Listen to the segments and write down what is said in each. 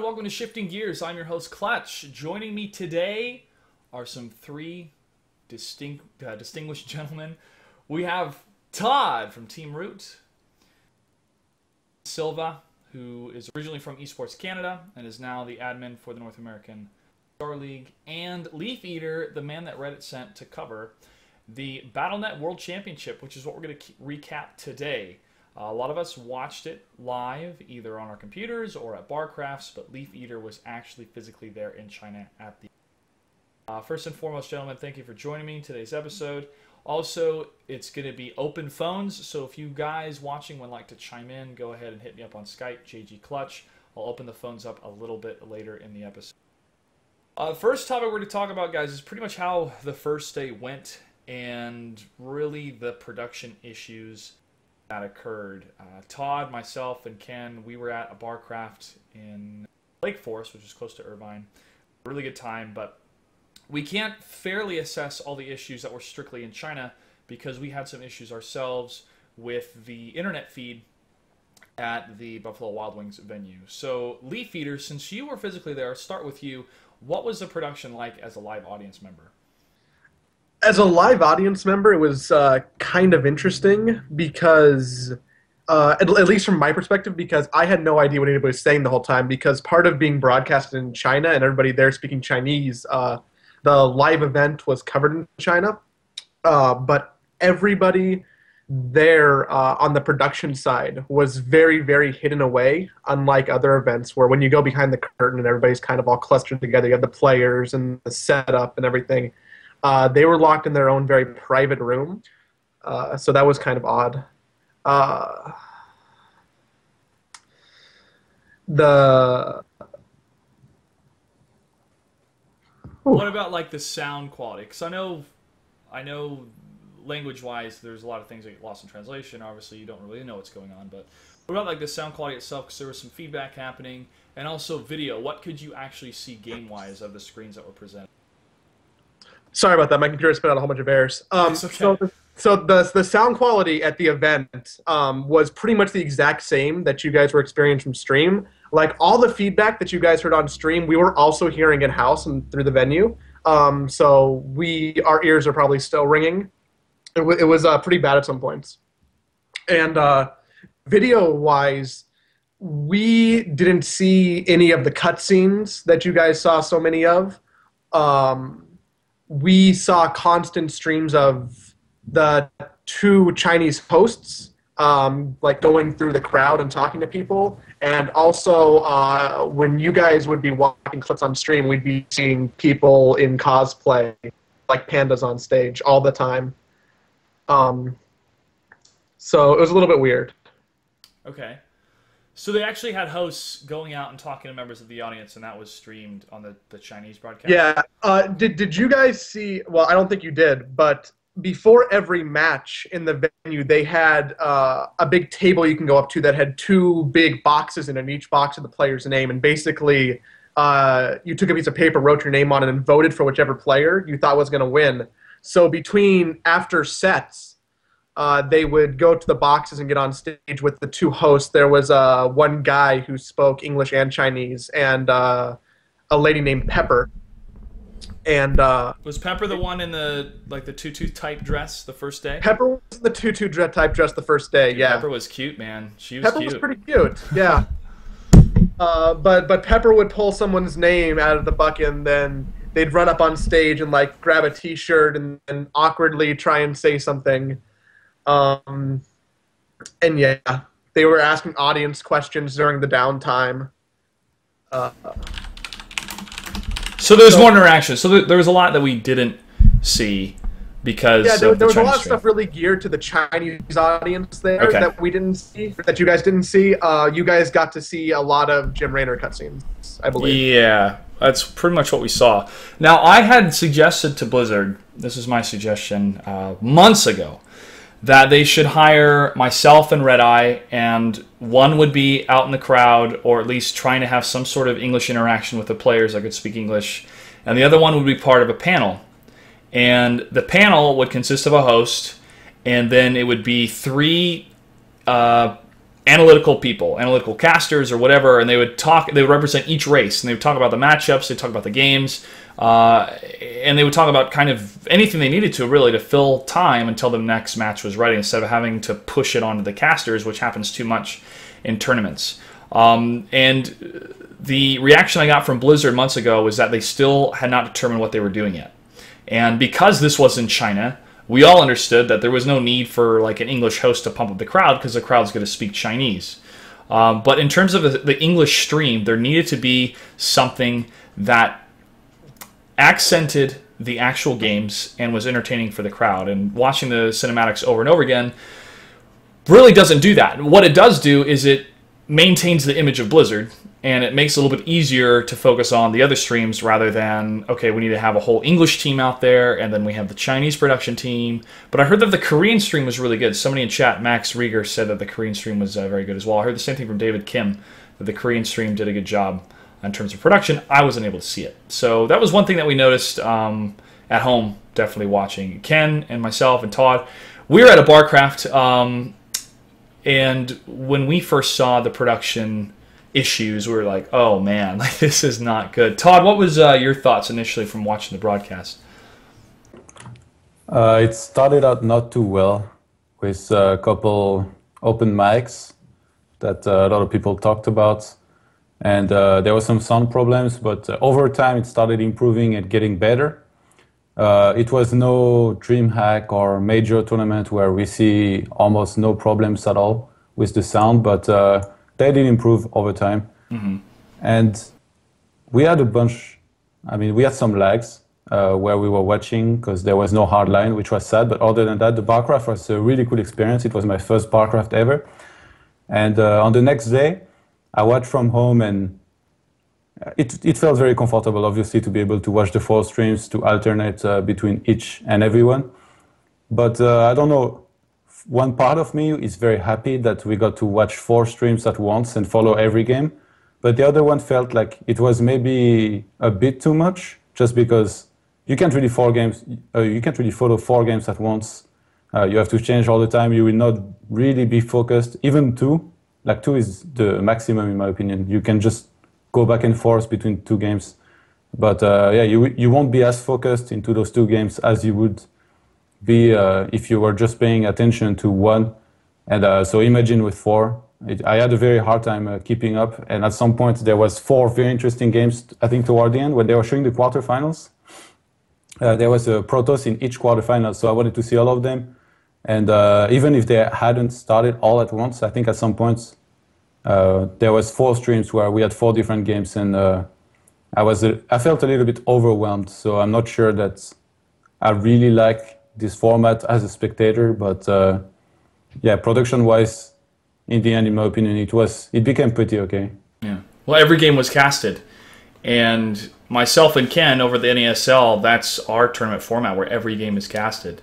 welcome to Shifting Gears. I'm your host, Clutch. Joining me today are some three distinguished gentlemen. We have Todd from Team Root, Silva, who is originally from Esports Canada and is now the admin for the North American Star League, and Leaf Eater, the man that Reddit sent to cover the BattleNet World Championship, which is what we're going to recap today. A lot of us watched it live, either on our computers or at Barcrafts, but Leaf Eater was actually physically there in China at the... First and foremost, gentlemen, thank you for joining me in today's episode. Also, it's going to be open phones, so if you guys watching would like to chime in, go ahead and hit me up on Skype, JG Clutch. I'll open the phones up a little bit later in the episode. The first topic we're going to talk about, guys, is pretty much how the first day went and really the production issues that occurred. Todd, myself, and Ken, we were at a Barcraft in Lake Forest, which is close to Irvine. Really good time, but we can't fairly assess all the issues that were strictly in China because we had some issues ourselves with the internet feed at the Buffalo Wild Wings venue. So, Leaf Eater, since you were physically there, I'll start with you. What was the production like as a live audience member? As a live audience member, it was kind of interesting because, at least from my perspective, because I had no idea what anybody was saying the whole time, because part of being broadcasted in China and everybody there speaking Chinese, the live event was covered in China, but everybody there on the production side was very, very hidden away, unlike other events where when you go behind the curtain and everybody's kind of all clustered together, you have the players and the setup and everything. They were locked in their own very private room, so that was kind of odd. What about like the sound quality? Because I know, language-wise, there's a lot of things that get lost in translation. Obviously, you don't really know what's going on. But what about like the sound quality itself? Because there was some feedback happening, and also video. What could you actually see game-wise of the screens that were presented? Sorry about that. My computer spit out a whole bunch of errors. It's okay. So the sound quality at the event was pretty much the exact same that you guys were experiencing from stream. Like all the feedback that you guys heard on stream, we were also hearing in house and through the venue. So our ears are probably still ringing. It was pretty bad at some points. And video-wise, we didn't see any of the cutscenes that you guys saw so many of. We saw constant streams of the two Chinese hosts, like going through the crowd and talking to people. And also, when you guys would be watching clips on stream, we'd be seeing people in cosplay, like pandas on stage all the time. So it was a little bit weird. Okay. So they actually had hosts going out and talking to members of the audience, and that was streamed on the Chinese broadcast? Yeah. Did you guys see... Well, I don't think you did, but before every match in the venue, they had a big table you can go up to that had two big boxes in it, and each box had the player's name. And basically, you took a piece of paper, wrote your name on it, and voted for whichever player you thought was going to win. So after sets... they would go to the boxes and get on stage with the two hosts. There was one guy who spoke English and Chinese, and a lady named Pepper. And was Pepper the one in the tutu type dress the first day? Pepper was the tutu type dress the first day. Dude, yeah. Pepper was cute, man. She was Pepper cute. was pretty cute. Yeah. But Pepper would pull someone's name out of the bucket, and then they'd run up on stage and like grab a T-shirt and awkwardly try and say something. And yeah, they were asking audience questions during the downtime. So there was more interaction. So there was a lot that we didn't see because there was a lot of stream. stuff really geared to the Chinese audience there Okay. that we didn't see, that you guys didn't see. You guys got to see a lot of Jim Raynor cutscenes, I believe. Yeah, that's pretty much what we saw. Now, I had suggested to Blizzard, this is my suggestion months ago, that they should hire myself and Red Eye, and one would be out in the crowd, or at least trying to have some sort of English interaction with the players that could speak English, and the other one would be part of a panel. And the panel would consist of a host, and then it would be three analytical people, analytical casters or whatever, and they would represent each race, and they would talk about the matchups, they'd talk about the games, and they would talk about kind of anything they needed to really to fill time until the next match was ready, instead of having to push it onto the casters, which happens too much in tournaments. And the reaction I got from Blizzard months ago was that they still had not determined what they were doing yet. And because this was in China, we all understood that there was no need for like an English host to pump up the crowd, because the crowd's going to speak Chinese. But in terms of the English stream, there needed to be something that accented the actual games and was entertaining for the crowd. And watching the cinematics over and over again really doesn't do that. What it does do is it maintains the image of Blizzard, and it makes it a little bit easier to focus on the other streams rather than, okay, we need to have a whole English team out there, and then we have the Chinese production team. But I heard that the Korean stream was really good. Somebody in chat, Max Rieger, said that the Korean stream was very good as well. I heard the same thing from David Kim, that the Korean stream did a good job in terms of production. I wasn't able to see it. So that was one thing that we noticed at home, definitely watching. Ken and myself and Todd, we were at a Barcraft, and when we first saw the production issues, we were like, oh man, like, this is not good. Todd, what was your thoughts initially from watching the broadcast? It started out not too well, with a couple open mics that a lot of people talked about, and there were some sound problems, but over time it started improving and getting better. It was no DreamHack or major tournament where we see almost no problems at all with the sound, but they did improve over time. Mm-hmm. And we had we had some lags where we were watching because there was no hard line, which was sad. But other than that, the Barcraft was a really cool experience. It was my first Barcraft ever. And on the next day, I watched from home, and it felt very comfortable, obviously, to be able to watch the 4 streams, to alternate between each and everyone. But I don't know, one part of me is very happy that we got to watch 4 streams at once and follow every game. But the other one felt like it was maybe a bit too much, just because you can't really follow 4 games at once. You have to change all the time. You will not really be focused. Even 2, like 2 is the maximum in my opinion. You can just go back and forth between 2 games. But you won't be as focused into those 2 games as you would be if you were just paying attention to 1. And so imagine with 4. I had a very hard time keeping up. And at some point there was 4 very interesting games, I think toward the end, when they were showing the quarterfinals. There was a Protoss in each quarterfinal, so I wanted to see all of them. And even if they hadn't started all at once, I think at some points there was 4 streams where we had 4 different games, and I felt a little bit overwhelmed. So I'm not sure that I really like this format as a spectator, but production-wise, in the end, in my opinion, it became pretty okay. Yeah. Well, every game was casted, and myself and Ken over the NASL, that's our tournament format where every game is casted.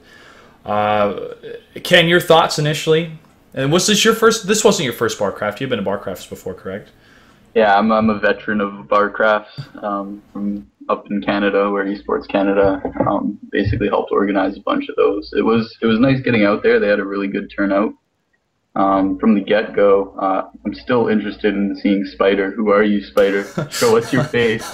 Ken, your thoughts initially? And was this your first? This wasn't your first Barcraft. You've been to Barcrafts before, correct? Yeah, I'm a veteran of Barcrafts from up in Canada, where Esports Canada basically helped organize a bunch of those. It was nice getting out there. They had a really good turnout. From the get-go, I'm still interested in seeing Spider. Who are you, Spider? Show us your face.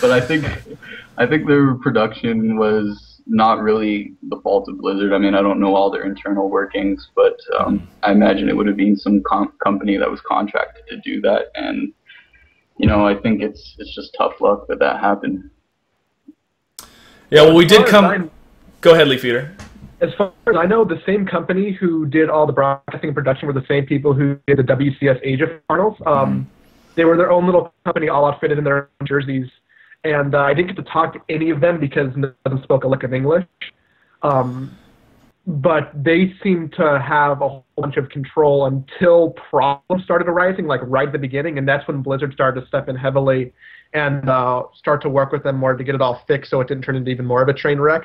But I think their production was not really the fault of Blizzard. I mean, I don't know all their internal workings, but I imagine it would have been some company that was contracted to do that. And I think it's just tough luck that happened. Yeah, well, we did come. Go ahead, Leaf Eater. As far as I know, the same company who did all the broadcasting and production were the same people who did the WCS Asia finals. They were their own little company, all outfitted in their own jerseys. And I didn't get to talk to any of them because none of them spoke a lick of English. But they seemed to have a whole bunch of control until problems started arising, like right at the beginning. And that's when Blizzard started to step in heavily and start to work with them more to get it all fixed so it didn't turn into even more of a train wreck.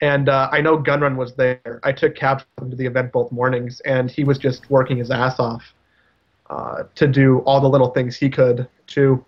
And I know Gunrun was there. I took cabs to the event both mornings, and he was just working his ass off to do all the little things he could, too.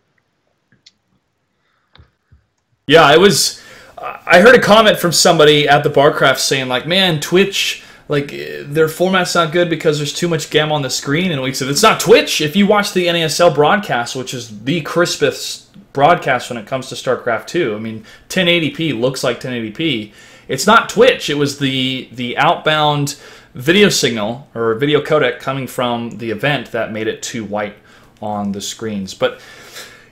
Yeah, I heard a comment from somebody at the Barcraft saying, like, man, Twitch like their format's not good because there's too much gamma on the screen. And we said it's not Twitch. If you watch the NASL broadcast, which is the crispest broadcast when it comes to StarCraft 2, I mean 1080p looks like 1080p. It's not Twitch. It was the outbound video signal or video codec coming from the event that made it too white on the screens. But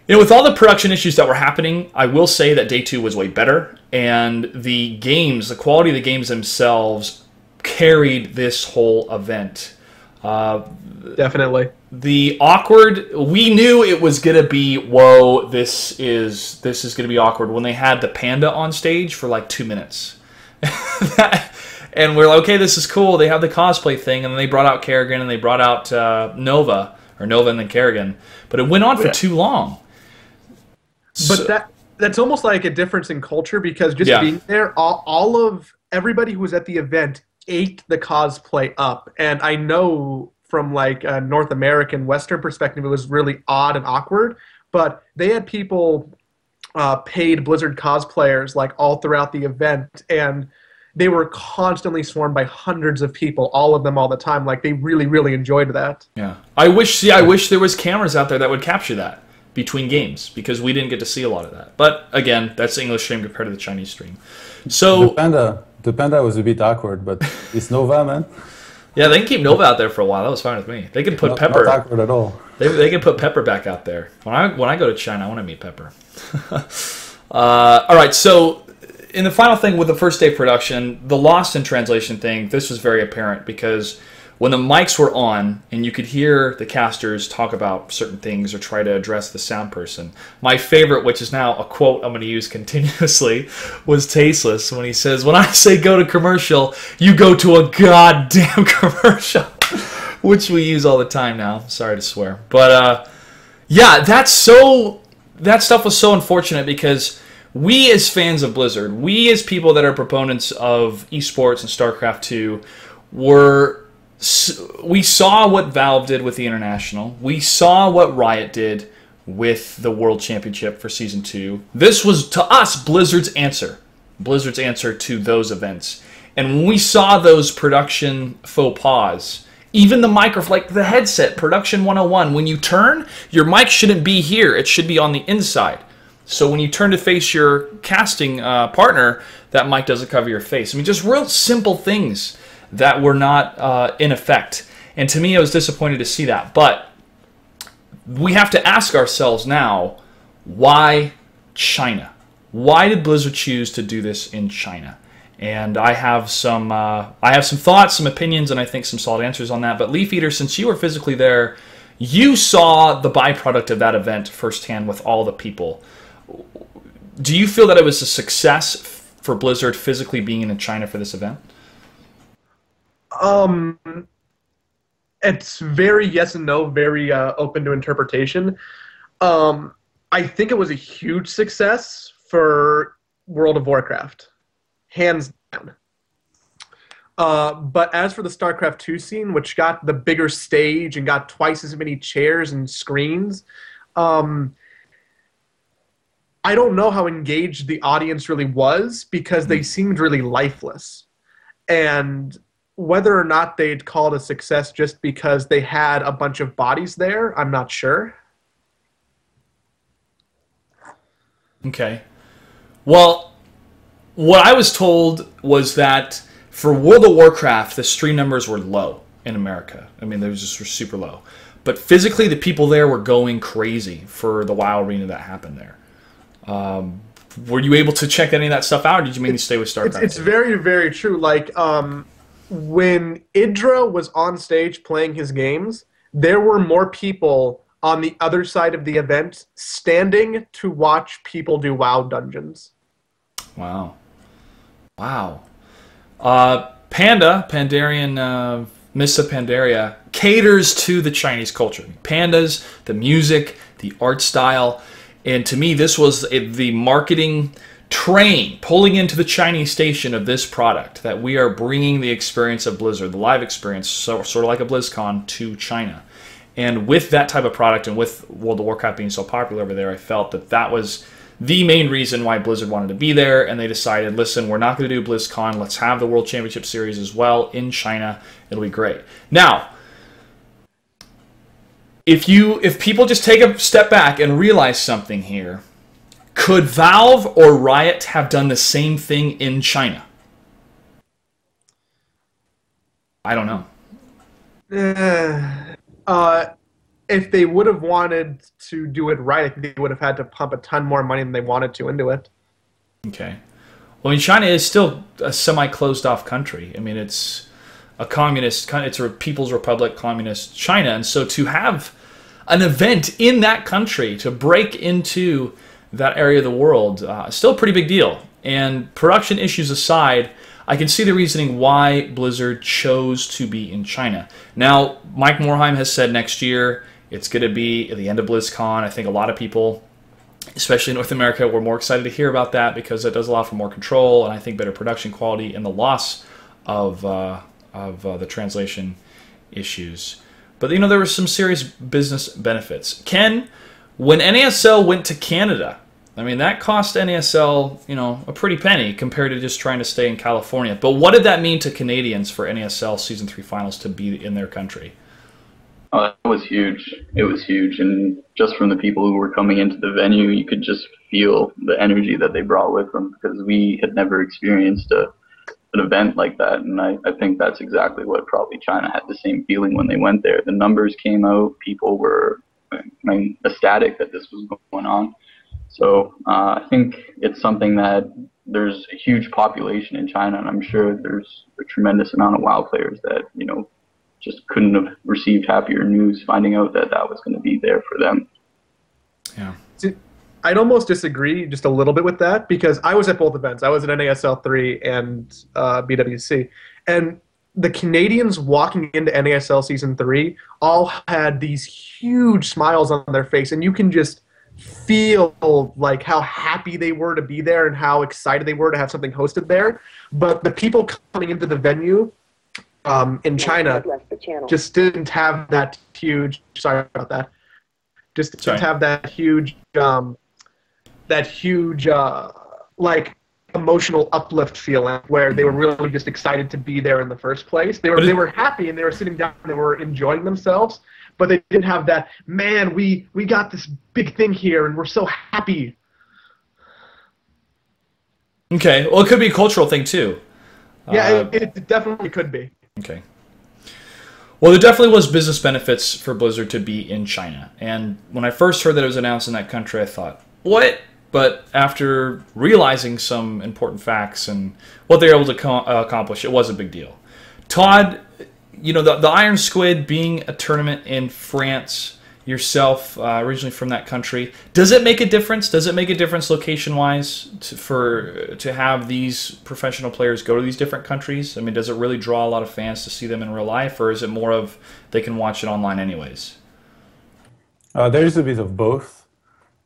you know, with all the production issues that were happening, I will say that day 2 was way better, and the games, the quality of the games themselves, carried this whole event. Definitely. The awkward, we knew it was gonna be, whoa, this is gonna be awkward when they had the panda on stage for like 2 minutes. And we're like, okay, this is cool. They have the cosplay thing, and then they brought out Kerrigan, and they brought out Nova and then Kerrigan. But it went on for too long. But that's almost like a difference in culture, because just being there, all of everybody who was at the event ate the cosplay up. And I know from like a North American Western perspective, it was really odd and awkward. But they had people, paid Blizzard cosplayers, like all throughout the event, and they were constantly swarmed by hundreds of people, all of them all the time. Like they really, really enjoyed that. Yeah, I wish there was cameras out there that would capture that between games, because we didn't get to see a lot of that. But again, that's the English stream compared to the Chinese stream. So the panda was a bit awkward, but it's Nova, man. Yeah, they can keep Nova out there for a while. That was fine with me. They can put Pepper. Not awkward at all. They can put Pepper back out there. When I go to China, I want to meet Pepper. All right, so in the final thing with the first day production, the lost in translation thing, this was very apparent, because when the mics were on and you could hear the casters talk about certain things or try to address the sound person, my favorite, which is now a quote I'm going to use continuously, was Tasteless when he says, when I say go to commercial, you go to a goddamn commercial, which we use all the time now. Sorry to swear. But yeah, that stuff was so unfortunate, because we as fans of Blizzard, we as people that are proponents of esports and StarCraft 2, we saw what Valve did with the International. We saw what Riot did with the World Championship for Season 2. This was, to us, Blizzard's answer to those events. And when we saw those production faux pas, even the microphone, like the headset, Production 101, when you turn, your mic shouldn't be here. It should be on the inside. So when you turn to face your casting partner, that mic doesn't cover your face. I mean, just real simple things that were not in effect. And to me, I was disappointed to see that. But we have to ask ourselves now, why China? Why did Blizzard choose to do this in China? And I have some thoughts, some opinions, and I think some solid answers on that. But Leaf Eater, since you were physically there, you saw the byproduct of that event firsthand with all the people. Do you feel that it was a success for Blizzard physically being in China for this event? It's very yes and no, very open to interpretation. I think it was a huge success for World of Warcraft, hands down. But as for the StarCraft 2 scene, which got the bigger stage and got twice as many chairs and screens, I don't know how engaged the audience really was, because they seemed really lifeless. And whether or not they'd call it a success just because they had a bunch of bodies there, I'm not sure. Okay. Well, what I was told was that for World of Warcraft, the stream numbers were low in America. I mean, they were just super low. But physically, the people there were going crazy for the WoW arena that happened there. Were you able to check any of that stuff out, or did you mainly stay with StarCraft? It's very, very true. Like, when Idra was on stage playing his games, there were more people on the other side of the event standing to watch people do WoW dungeons. Wow. Wow. Pandarian, Missa Pandaria, caters to the Chinese culture. Pandas, the music, the art style. And to me, this was the marketing train pulling into the Chinese station of this product, that we are bringing the experience of Blizzard, the live experience, sort of like a BlizzCon, to China. And with that type of product, and with World of Warcraft being so popular over there, I felt that the main reason why Blizzard wanted to be there, and they decided, listen, we're not going to do BlizzCon. Let's have the World Championship Series as well in China. It'll be great. Now, if people just take a step back and realize something here, could Valve or Riot have done the same thing in China? I don't know. If they would have wanted to do it right, I think they would have had to pump a ton more money than they wanted to into it. Okay. Well, I mean, China is still a semi-closed-off country. I mean, it's a communist, it's a People's Republic, communist China. And so to have an event in that country, to break into that area of the world, is still a pretty big deal. And production issues aside, I can see the reasoning why Blizzard chose to be in China. Now, Mike Morhaime has said next year it's going to be at the end of BlizzCon. I think a lot of people, especially in North America, were more excited to hear about that because it does allow for more control and I think better production quality and the loss of the translation issues. But, you know, there were some serious business benefits. Ken, when NASL went to Canada, I mean, that cost NASL, you know, a pretty penny compared to just trying to stay in California. But what did that mean to Canadians for NASL Season 3 finals to be in their country? Oh, that was huge. It was huge. And just from the people who were coming into the venue, you could just feel the energy that they brought with them because we had never experienced an event like that. And I think that's exactly what probably China had the same feeling when they went there. The numbers came out. People were ecstatic that this was going on. So I think it's something that there's a huge population in China, and I'm sure there's a tremendous amount of WoW players that, you know, just couldn't have received happier news finding out that that was going to be there for them. Yeah. I'd almost disagree just a little bit with that because I was at both events. I was at NASL 3 and BWC. And the Canadians walking into NASL Season 3 all had these huge smiles on their face, and you can just feel like how happy they were to be there and how excited they were to have something hosted there. But the people coming into the venue in China just didn't have that huge, sorry about that, just didn't have that huge like emotional uplift feeling where they were really just excited to be there in the first place. They were happy and they were sitting down and they were enjoying themselves, but they didn't have that, man, we got this big thing here and we're so happy. Okay, well, it could be a cultural thing too. Yeah, it definitely could be. Okay. Well, there definitely was business benefits for Blizzard to be in China. And when I first heard that it was announced in that country, I thought, what? But after realizing some important facts and what they were able to accomplish, it was a big deal. Todd, you know, the Iron Squid being a tournament in France, yourself originally from that country, does it make a difference? Does it make a difference location-wise to have these professional players go to these different countries? I mean, does it really draw a lot of fans to see them in real life, or is it more of they can watch it online anyways? There is a bit of both.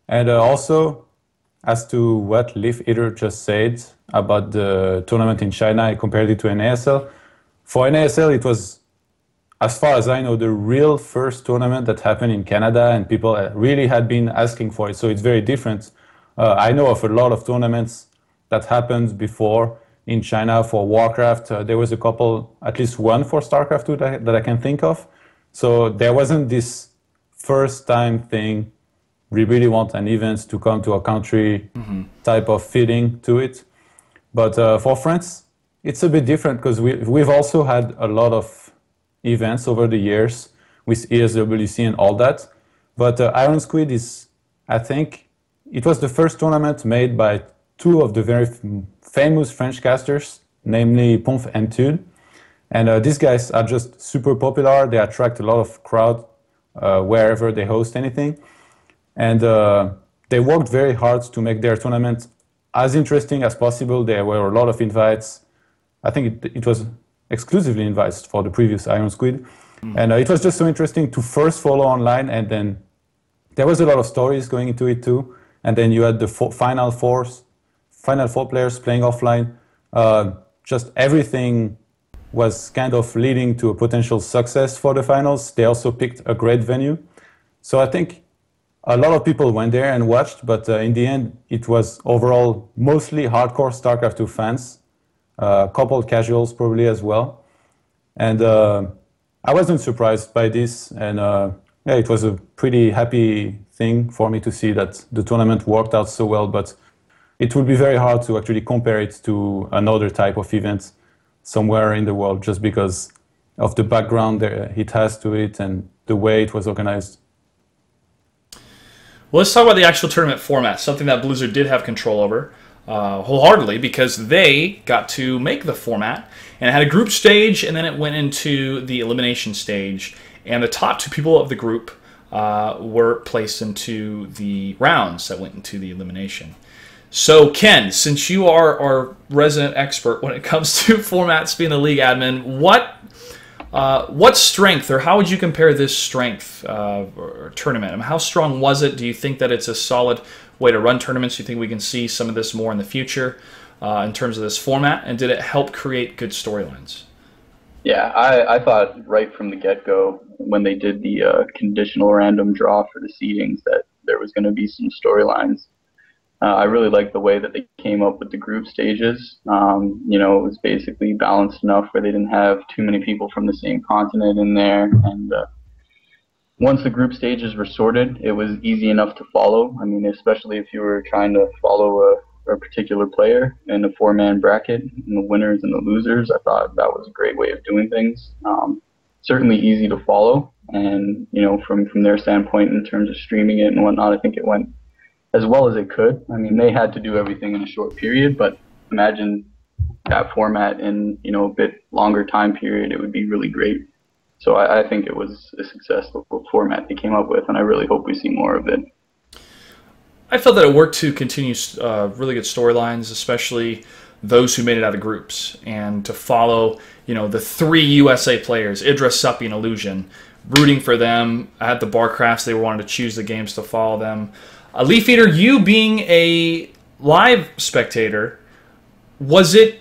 And also, as to what Leaf Eater just said about the tournament in China, I compared it to NASL. For NASL, it was, as far as I know, the real first tournament that happened in Canada, and people really had been asking for it, so it's very different. I know of a lot of tournaments that happened before in China for Warcraft. There was a couple, at least one for StarCraft 2 that I can think of. So there wasn't this first time thing, we really want an event to come to a country type of feeling to it. But for France, it's a bit different because we've also had a lot of events over the years with ESWC and all that. But Iron Squid is, I think, it was the first tournament made by two of the very famous French casters, namely Ponf and Tude. And these guys are just super popular. They attract a lot of crowd wherever they host anything. And they worked very hard to make their tournament as interesting as possible. There were a lot of invites. I think it was exclusively invites for the previous Iron Squid. And it was just so interesting to first follow online, and then there was a lot of stories going into it too. And then you had the final four players playing offline. Just everything was kind of leading to a potential success for the finals. They also picked a great venue. So I think a lot of people went there and watched, but in the end, it was overall mostly hardcore StarCraft 2 fans, a couple casuals probably as well. And I wasn't surprised by this, and yeah, it was a pretty happy thing for me to see that the tournament worked out so well, but it would be very hard to actually compare it to another type of event somewhere in the world just because of the background it has to it and the way it was organized. Well, let's talk about the actual tournament format, something that Blizzard did have control over wholeheartedly because they got to make the format, and it had a group stage, and then it went into the elimination stage, and the top 2 people of the group were placed into the rounds that went into the elimination. So, Ken, since you are our resident expert when it comes to formats being the league admin, what strength, or how would you compare this strength or tournament? I mean, how strong was it? Do you think that it's a solid way to run tournaments? Do you think we can see some of this more in the future in terms of this format? And did it help create good storylines? Yeah, I thought right from the get-go when they did the conditional random draw for the seedings that there was going to be some storylines. I really liked the way that they came up with the group stages. You know, it was basically balanced enough where they didn't have too many people from the same continent in there. And once the group stages were sorted, it was easy enough to follow. I mean, especially if you were trying to follow a particular player in a 4-man bracket, and the winners and the losers. I thought that was a great way of doing things. Certainly easy to follow. And, you know, from their standpoint in terms of streaming it and whatnot, I think it went as well as it could. I mean, they had to do everything in a short period, but imagine that format in, you know, a bit longer time period, it would be really great. So I think it was a successful format they came up with, and I really hope we see more of it. I felt that it worked to continue really good storylines, especially those who made it out of groups, and to follow, you know, the 3 USA players, Idra, Suppi, and Illusion, rooting for them at the Barcrafts. They wanted to choose the games to follow them. Leaf Eater, you being a live spectator, was it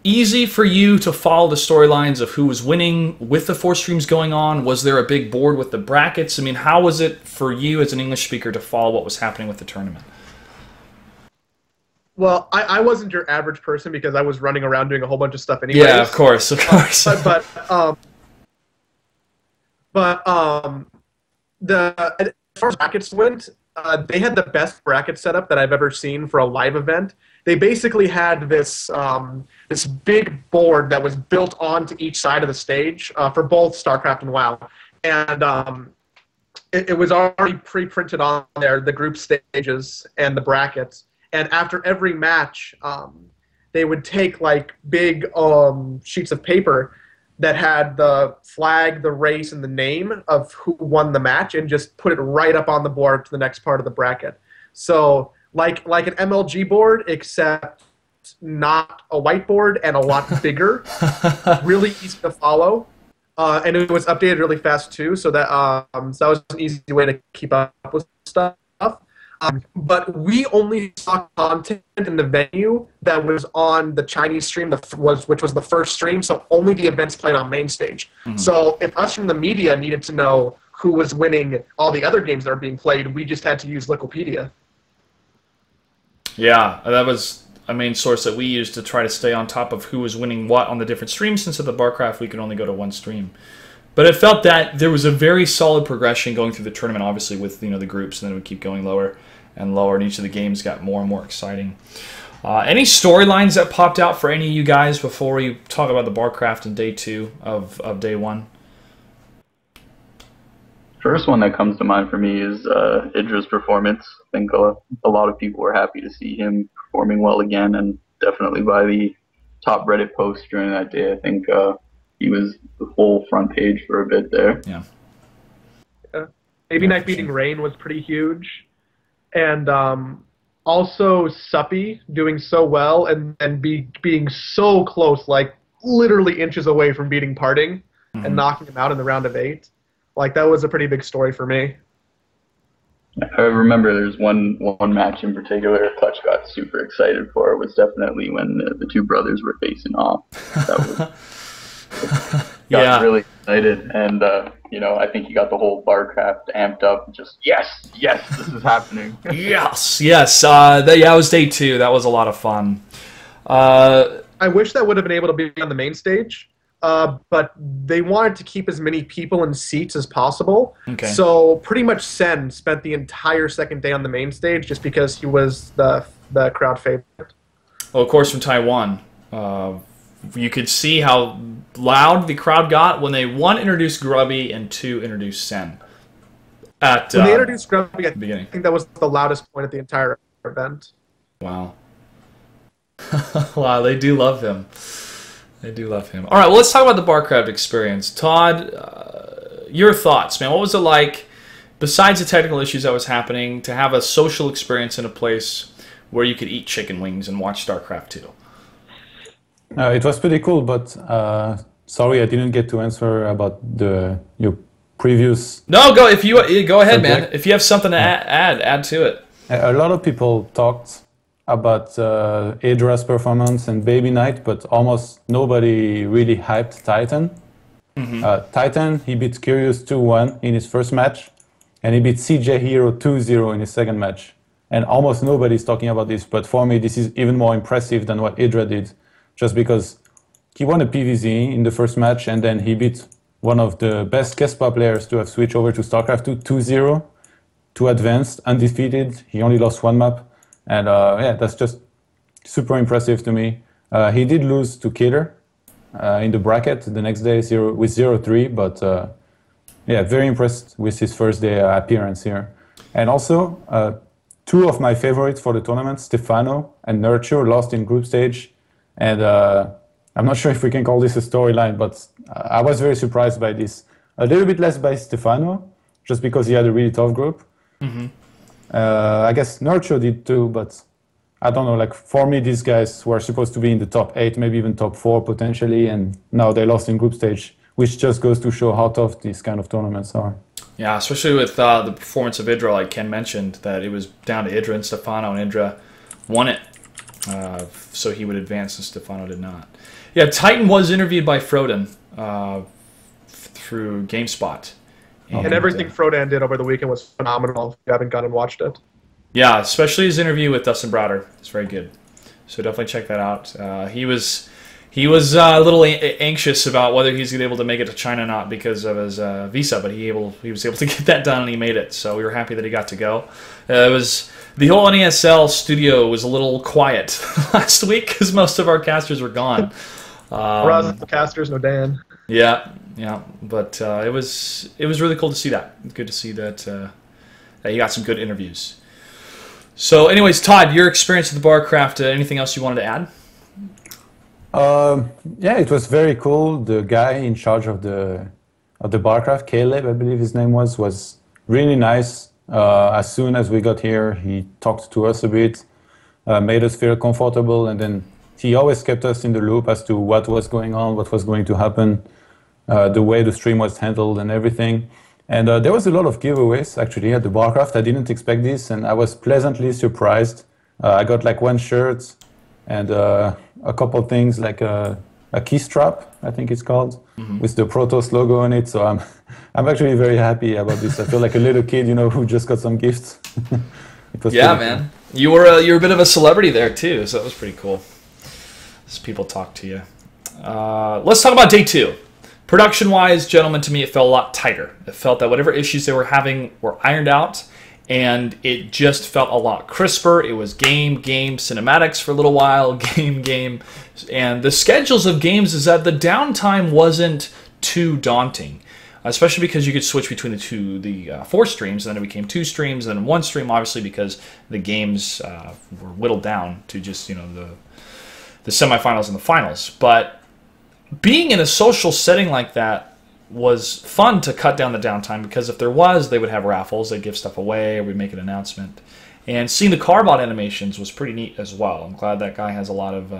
easy for you to follow the storylines of who was winning with the 4 streams going on? Was there a big board with the brackets? I mean, how was it for you as an English speaker to follow what was happening with the tournament? Well, I wasn't your average person because I was running around doing a whole bunch of stuff anyways. Yeah, of course. As far as brackets went, they had the best bracket setup that I've ever seen for a live event. They basically had this this big board that was built onto each side of the stage for both StarCraft and WoW, and it was already pre-printed on there, the group stages and the brackets. And after every match, they would take like big sheets of paper that had the flag, the race, and the name of who won the match, and just put it right up on the board to the next part of the bracket. So like an MLG board, except not a whiteboard and a lot bigger, really easy to follow, and it was updated really fast too. So that was an easy way to keep up with stuff. But we only saw content in the venue that was on the Chinese stream, which was the first stream, so only the events played on main stage. Mm-hmm. So if us from the media needed to know who was winning all the other games that are being played, we just had to use Wikipedia. Yeah, that was a main source that we used to try to stay on top of who was winning what on the different streams, since at the Barcraft we could only go to one stream. But it felt that there was a very solid progression going through the tournament, obviously with, you know, the groups, and then it would keep going lower and lower, and each of the games got more and more exciting. Any storylines that popped out for any of you guys before we talk about the Barcraft in day 2 of day 1? First one that comes to mind for me is Idra's performance. I think a lot of people were happy to see him performing well again, and definitely by the top Reddit post during that day, I think he was the whole front page for a bit there. Yeah. Maybe Night Beating Rain was pretty huge. And also Suppi doing so well and being so close, like literally inches away from beating Parting and knocking him out in the round of 8. Like, that was a pretty big story for me. I remember there's one match in particular Clutch got super excited for. It was definitely when the 2 brothers were facing off. That was got really excited, and I think he got the whole Barcraft amped up. Just yes, this is happening. Yes. That was day 2. That was a lot of fun. I wish that would have been able to be on the main stage, but they wanted to keep as many people in seats as possible. Okay. So pretty much Sen spent the entire second day on the main stage just because he was the crowd favorite. Well, of course, from Taiwan, you could see how loud the crowd got when they, 1, introduced Grubby, and 2, introduced Sen. When they introduced Grubby, I beginning. think that was the loudest point at the entire event. Wow. Wow, they do love him. They do love him. All right, well, let's talk about the Barcraft experience. Todd, your thoughts, man. What was it like, besides the technical issues that was happening, to have a social experience in a place where you could eat chicken wings and watch StarCraft 2? It was pretty cool, but sorry, I didn't get to answer about your previous. No, go if you go ahead, subject. man. If you have something to add to it. A lot of people talked about Adra's performance and Baby Knight, but almost nobody really hyped Titan. Mm-hmm. Titan, he beat Curious 2-1 in his first match, and he beat CJ Hero 2-0 in his second match. And almost nobody's talking about this, but for me, this is even more impressive than what Adra did, just because he won a PVZ in the first match, and then he beat one of the best Kespa players to have switched over to StarCraft 2, 2-0, to advanced, undefeated. He only lost 1 map. And that's just super impressive to me. He did lose to Kater in the bracket the next day with 0-3, but very impressed with his first day appearance here. And also, 2 of my favorites for the tournament, Stefano and Nurture, lost in group stage. And I'm not sure if we can call this a storyline, but I was very surprised by this. A little bit less by Stefano, just because he had a really tough group. Mm-hmm. I guess Nurture did too, but I don't know, like for me, these guys were supposed to be in the top 8, maybe even top 4 potentially, and now they lost in group stage, which just goes to show how tough these kind of tournaments are. Yeah, especially with the performance of Idra, like Ken mentioned, that it was down to Idra and Stefano, and Idra won it, so he would advance and Stefano did not. Yeah, Titan was interviewed by Froden through GameSpot. And everything Frodan did over the weekend was phenomenal. If you haven't gone and watched it. Yeah, especially his interview with Dustin Browder. It's very good. So definitely check that out. He was a little anxious about whether he's going to be able to make it to China or not because of his visa, but he was able to get that done and he made it. So we were happy that he got to go. The whole NESL studio was a little quiet last week because most of our casters were gone. The casters, no Dan. Yeah, but it was really cool to see that. Good to see that you got some good interviews. So, anyways, Todd, your experience with the Barcraft. Anything else you wanted to add? It was very cool. The guy in charge of the Barcraft, Caleb, I believe his name was really nice. As soon as we got here, he talked to us a bit, made us feel comfortable, and then he always kept us in the loop as to what was going on, what was going to happen, the way the stream was handled and everything. And there was a lot of giveaways, actually, at the Barcraft. I didn't expect this, and I was pleasantly surprised. I got like 1 shirt and a couple of things, like a key strap, I think it's called, with the Protoss logo on it. So I'm actually very happy about this. I feel like a little kid, who just got some gifts. Man. Cool. You were a bit of a celebrity there, too, so that was pretty cool. As people talk to you. Let's talk about day 2. Production-wise, gentlemen, to me, it felt a lot tighter. It felt that whatever issues they were having were ironed out, and it just felt a lot crisper. It was game, cinematics for a little while, game. And the schedules of games is that the downtime wasn't too daunting, especially because you could switch between the 4 streams, and then it became 2 streams, and then 1 stream, obviously, because the games were whittled down to just, the semifinals and the finals. But being in a social setting like that was fun to cut down the downtime, because if there was, they would have raffles, they'd give stuff away, or we'd make an announcement. And seeing the Carbot animations was pretty neat as well. I'm glad that guy has a lot of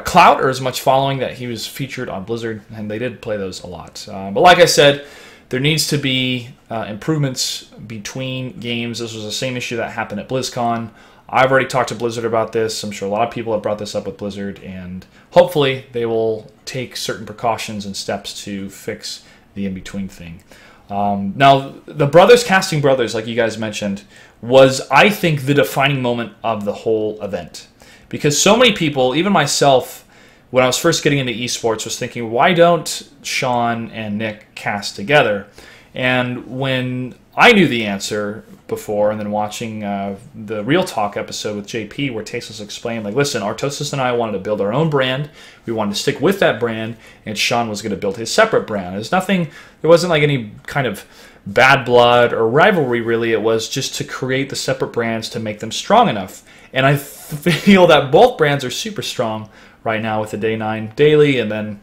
clout, or as much following, that he was featured on Blizzard, and they did play those a lot. But like I said, there needs to be improvements between games. This was the same issue that happened at BlizzCon. I've already talked to Blizzard about this. I'm sure a lot of people have brought this up with Blizzard, and hopefully they will take certain precautions and steps to fix the in-between thing. Now, the brothers casting brothers, like you guys mentioned, was, I think, the defining moment of the whole event. Because so many people, even myself, when I was first getting into esports, was thinking, why don't Sean and Nick cast together? And when I knew the answer before, and then watching the Real Talk episode with JP, where Tasteless explained, like, listen, Artosis and I wanted to build our own brand. We wanted to stick with that brand, and Sean was going to build his separate brand. There wasn't like any kind of bad blood or rivalry, really. It was just to create the separate brands to make them strong enough. And I feel that both brands are super strong right now with the Day 9 Daily, and then,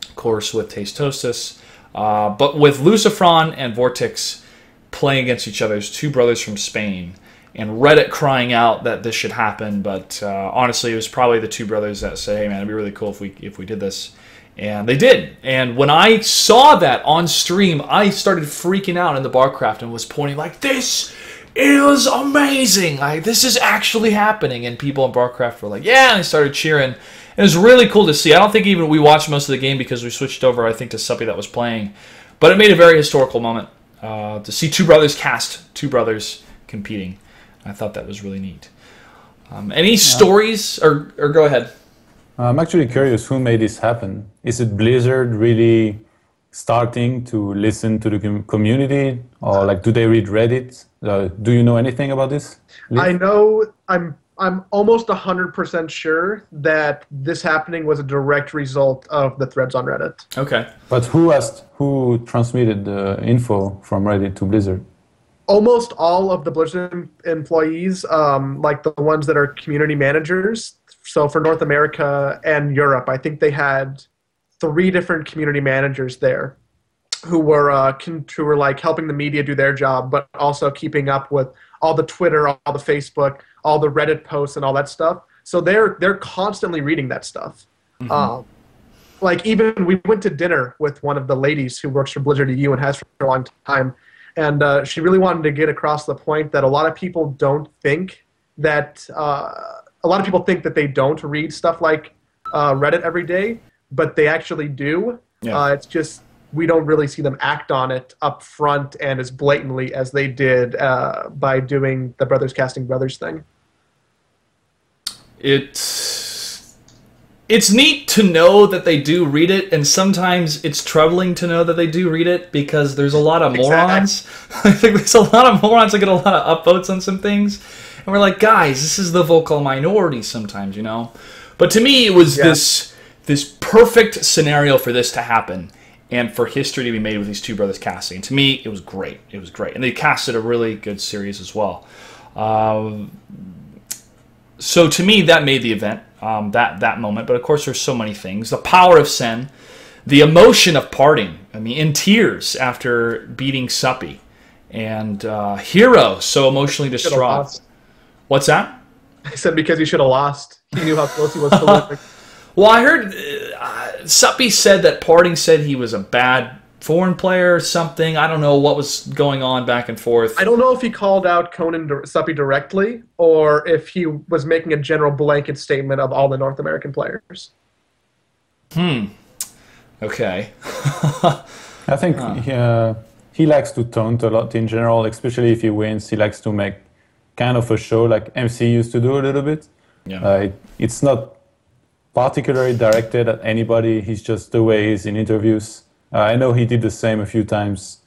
of course, with Tastosis. But with Lucifron and Vortex playing against each other as two brothers from Spain, and Reddit crying out that this should happen, but honestly, it was probably the two brothers that said, hey man, it'd be really cool if we did this. And they did. And when I saw that on stream, I started freaking out in the Barcraft and was pointing like, this is amazing! Like, this is actually happening. And people in Barcraft were like, yeah, and they started cheering. It was really cool to see. I don't think even we watched most of the game because we switched over, I think, to Suppy that was playing. But it made a very historical moment to see two brothers cast, two brothers competing. I thought that was really neat. Any stories? Or go ahead. I'm actually curious who made this happen. Is it Blizzard really starting to listen to the community? Or like, do they read Reddit? Do you know anything about this? I know, I'm almost 100% sure that this happening was a direct result of the threads on Reddit. Okay. But who transmitted the info from Reddit to Blizzard? Almost all of the Blizzard employees, like the ones that are community managers. So for North America and Europe, I think they had 3 different community managers there who were like helping the media do their job, but also keeping up with all the Twitter, all the Facebook, all the Reddit posts, and all that stuff. So they're constantly reading that stuff. Mm-hmm. Like, even we went to dinner with one of the ladies who works for Blizzard EU and has for a long time, and she really wanted to get across the point that a lot of people don't think that a lot of people think that they don't read stuff like Reddit every day, but they actually do. Yeah. It's just we don't really see them act on it up front and as blatantly as they did by doing the Brothers Casting Brothers thing. It's neat to know that they do read it, and sometimes it's troubling to know that they do read it because there's a lot of morons. I think there's a lot of morons that get a lot of upvotes on some things. And we're like, guys, this is the vocal minority sometimes, you know? But to me, it was this perfect scenario for this to happen and for history to be made with these two brothers casting. And to me, it was great. It was great. And they casted a really good series as well. So to me, that made the event, that moment. But of course, there's so many things. The power of Sen, the emotion of parting. I mean, in tears after beating Suppy. And Hero, so emotionally distraught. What's that? I said because he should have lost. He knew how close he was to losing. Well, I heard Suppy said that Parting said he was a bad foreign player or something. I don't know what was going on back and forth. I don't know if he called out Suppy directly or if he was making a general blanket statement of all the North American players. Okay. I think he likes to taunt a lot in general, especially if he wins. He likes to make kind of a show like MC used to do a little bit. Yeah. It's not particularly directed at anybody. He's just the way he's in interviews. I know he did the same a few times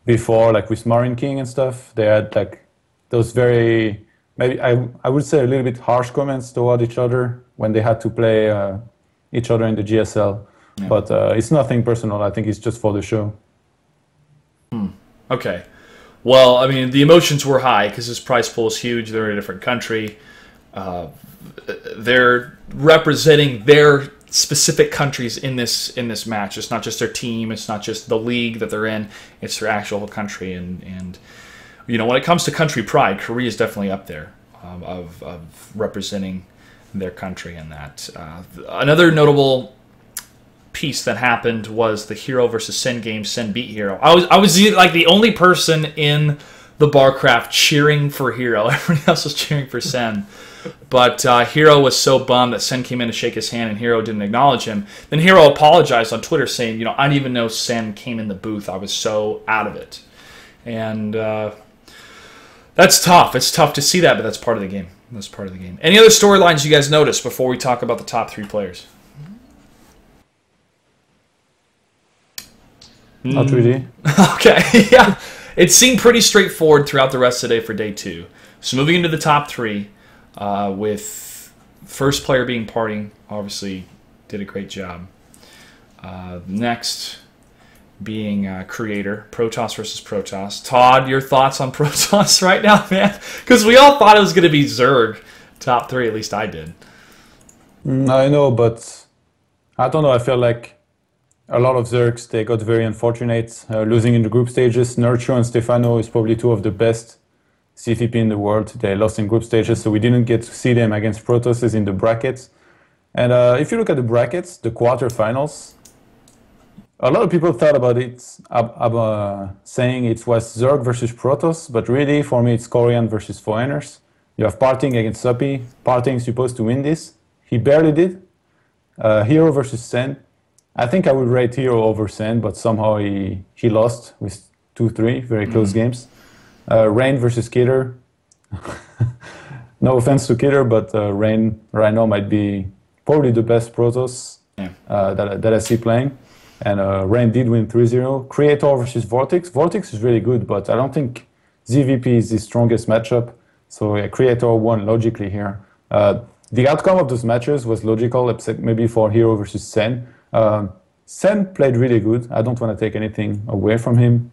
before, like with Marin King and stuff. They had like those very, maybe I would say a little bit harsh comments toward each other when they had to play each other in the GSL. Yeah. But it's nothing personal. I think it's just for the show. Okay. Well, I mean, the emotions were high because this prize pool is huge. They're in a different country. They're representing their specific countries in this match. It's not just their team. It's not just the league that they're in. It's their actual country. And you know, when it comes to country pride, Korea is definitely up there of representing their country in that. Another notable piece that happened was the Hero versus Sen game. Sen beat Hero. I was like the only person in the Barcraft cheering for Hero. Everyone else was cheering for Sen. But Hero was so bummed that Sen came in to shake his hand and Hero didn't acknowledge him. Then Hero apologized on Twitter saying, I didn't even know Sen came in the booth. I was so out of it. And that's tough. It's tough to see that, but that's part of the game. That's part of the game. Any other storylines you guys noticed before we talk about the top 3 players? Not really. Okay, yeah. It seemed pretty straightforward throughout the rest of the day for day 2. So moving into the top 3, with first player being Parting, obviously did a great job. Next being Creator, Protoss versus Protoss. Todd, your thoughts on Protoss right now, man? Because we all thought it was going to be Zerg top 3, at least I did. I know, but I don't know. I feel like a lot of Zergs, they got very unfortunate, losing in the group stages. Nurture and Stefano is probably 2 of the best CVP in the world. They lost in group stages, so we didn't get to see them against Protosses in the brackets. And if you look at the brackets, the quarterfinals, a lot of people thought about it, saying it was Zerg versus Protoss, but really, for me, it's Korean versus Foreigners. You have Parting against Suppy. Parting is supposed to win this. He barely did. Hero versus Sen. I think I would rate Hero over Sen, but somehow he lost with 2-3, very close games. Rain versus Killer. No offense to Killer, but Rain right now might be probably the best Protoss that I see playing. And Rain did win 3-0. Creator versus Vortex. Vortex is really good, but I don't think ZVP is the strongest matchup. So Creator won logically here. The outcome of those matches was logical, except maybe for Hero versus Sen. Sen played really good. I don't want to take anything away from him.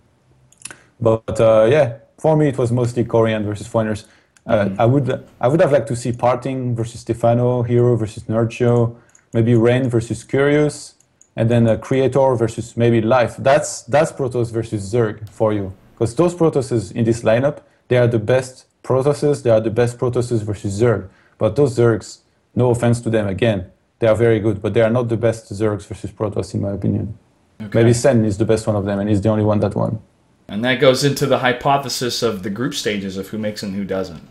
But yeah, for me it was mostly Korean versus Foreigners. I would have liked to see Parting versus Stefano, Hero versus Nurcho, maybe Rain versus Curious, and then Creator versus maybe Life. That's Protoss versus Zerg for you. Because those Protosses in this lineup, they are the best Protosses, they are the best Protosses versus Zerg. But those Zergs, no offense to them again, they are very good, but they are not the best Zergs versus Protoss in my opinion. Okay. Maybe Sen is the best one of them, and he's the only one that won. And that goes into the hypothesis of the group stages of who makes it and who doesn't.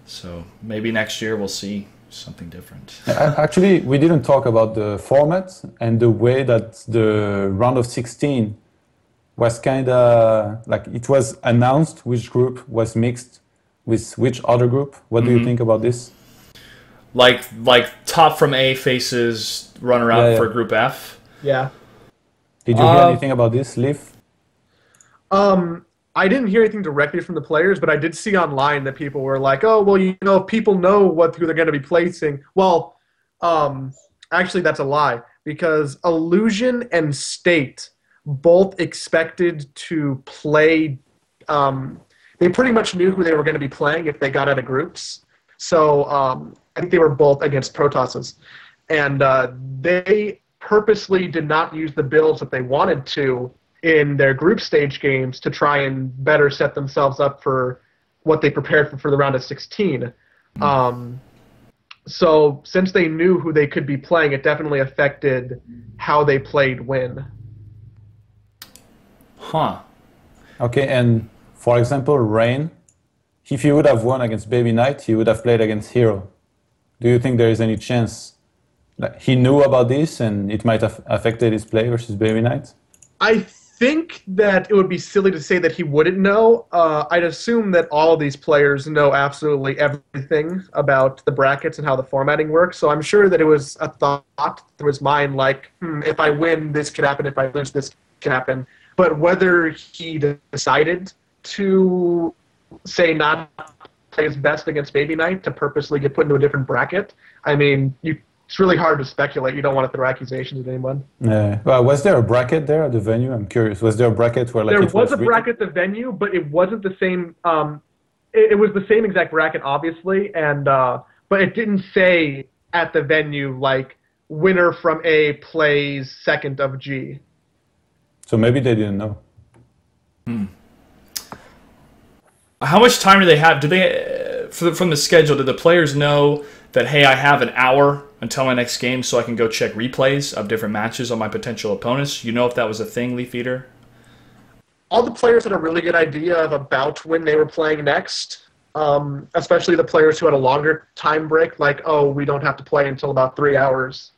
So maybe next year we'll see something different. Actually, we didn't talk about the format and the way that the round of 16 was kind of like it was announced which group was mixed with which other group. What do you think about this? Like top from A faces runner-up for Group F? Yeah. Did you hear anything about this, Leaf? I didn't hear anything directly from the players, but I did see online that people were like, oh, well, people know who they're going to be placing. Well, actually, that's a lie, because Illusion and State both expected to play. They pretty much knew who they were going to be playing if they got out of groups. So I think they were both against Protosses. And they purposely did not use the builds that they wanted to in their group stage games to try and better set themselves up for what they prepared for the round of 16. So since they knew who they could be playing, it definitely affected how they played Win. Huh. Okay, and for example, Rain, if he would have won against Baby Knight, he would have played against Hero. Do you think there is any chance that he knew about this and it might have affected his play versus Baby Knight? I think that it would be silly to say that he wouldn't know. I'd assume that all of these players know absolutely everything about the brackets and how the formatting works. So I'm sure that it was a thought through his mind, like, if I win, this could happen. If I lose, this could happen. But whether he decided to say not play his best against Baby Knight to purposely get put into a different bracket, I mean, it's really hard to speculate. You don't want to throw accusations at anyone. Well, was there a bracket there at the venue? I'm curious. Was there a bracket where there was a bracket at the venue, but it wasn't the same. It was the same exact bracket, obviously, and but it didn't say at the venue like winner from A plays second of G. So maybe they didn't know. How much time do they have? Do they from the schedule? Do the players know that, hey, I have an hour until my next game so I can go check replays of different matches on my potential opponents? You know if that was a thing, Leaf Eater? all the players had a really good idea of about when they were playing next, especially the players who had a longer time break, like, oh, we don't have to play until about 3 hours.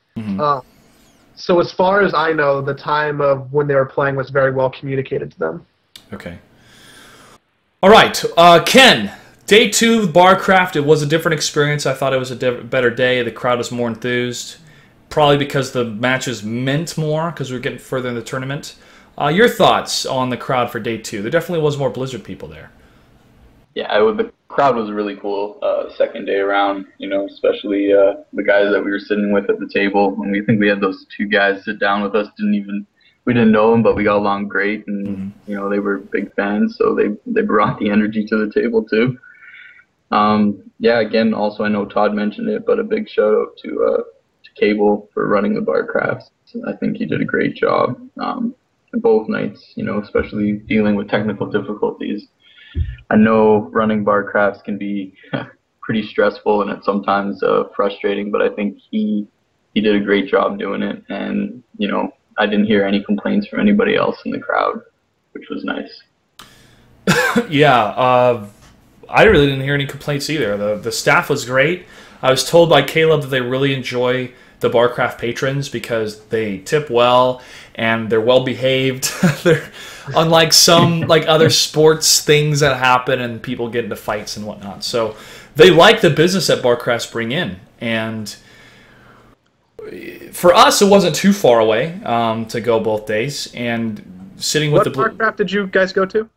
So as far as I know, the time of when they were playing was very well communicated to them. Okay. All right. Ken, day 2 of Barcraft, it was a different experience. I thought it was a better day. The crowd was more enthused, probably because the matches meant more because we were getting further in the tournament. Your thoughts on the crowd for day 2? There definitely was more Blizzard people there. Yeah, the crowd was really cool. Second day around, especially the guys that we were sitting with at the table. And we think we had those 2 guys sit down with us. We didn't know them, but we got along great. And they were big fans, so they brought the energy to the table too. Yeah, again, also I know Todd mentioned it, but a big shout out to Cable for running the Barcrafts. I think he did a great job. Both nights, especially dealing with technical difficulties. I know running Barcrafts can be pretty stressful and it's sometimes frustrating, but I think he did a great job doing it. And, I didn't hear any complaints from anybody else in the crowd, which was nice. Yeah, I really didn't hear any complaints either. The staff was great. I was told by Caleb that they really enjoy the Barcraft patrons because they tip well and they're well behaved. They're unlike some other sports things that happen and people get into fights and whatnot. So they like the business that Barcrafts bring in. And for us, it wasn't too far away to go both days. And sitting with What Barcraft did you guys go to?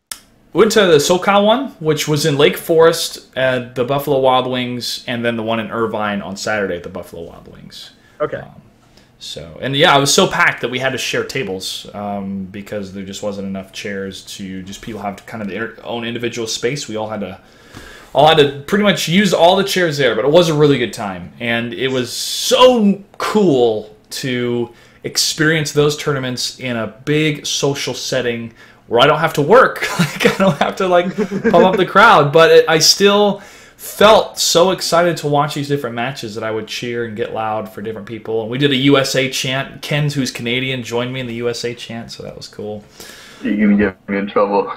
We went to the SoCal one, which was in Lake Forest at the Buffalo Wild Wings, and then the one in Irvine on Saturday at the Buffalo Wild Wings. Okay. It was so packed that we had to share tables because there just wasn't enough chairs to just people have kind of their own individual space. We all had to pretty much use all the chairs there, but it was a really good time, and it was so cool to experience those tournaments in a big social setting where I don't have to work. I don't have to pump up the crowd, but I still felt so excited to watch these different matches that I would cheer and get loud for different people. And we did a USA chant. Ken, who's Canadian, joined me in the USA chant, so that was cool. You're going to get me in trouble.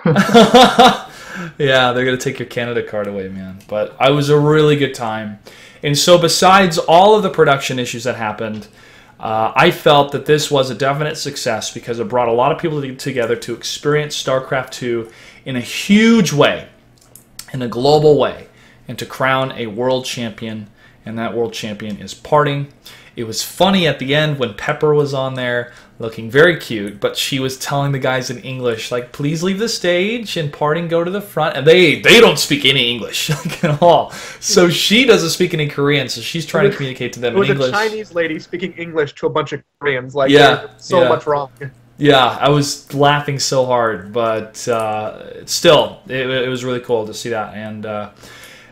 Yeah, they're going to take your Canada card away, man. But it was a really good time. And so besides all of the production issues that happened, I felt that this was a definite success because it brought a lot of people together to experience StarCraft 2 in a huge way, in a global way, and to crown a world champion, and that world champion is Parting. It was funny at the end when Pepper was on there, looking very cute, but she was telling the guys in English, please leave the stage and Parting go to the front, and they don't speak any English at all. So she doesn't speak any Korean, so she's trying to communicate to them in English. It was a Chinese lady speaking English to a bunch of Koreans, much wrong. Yeah, I was laughing so hard, but still, it was really cool to see that, and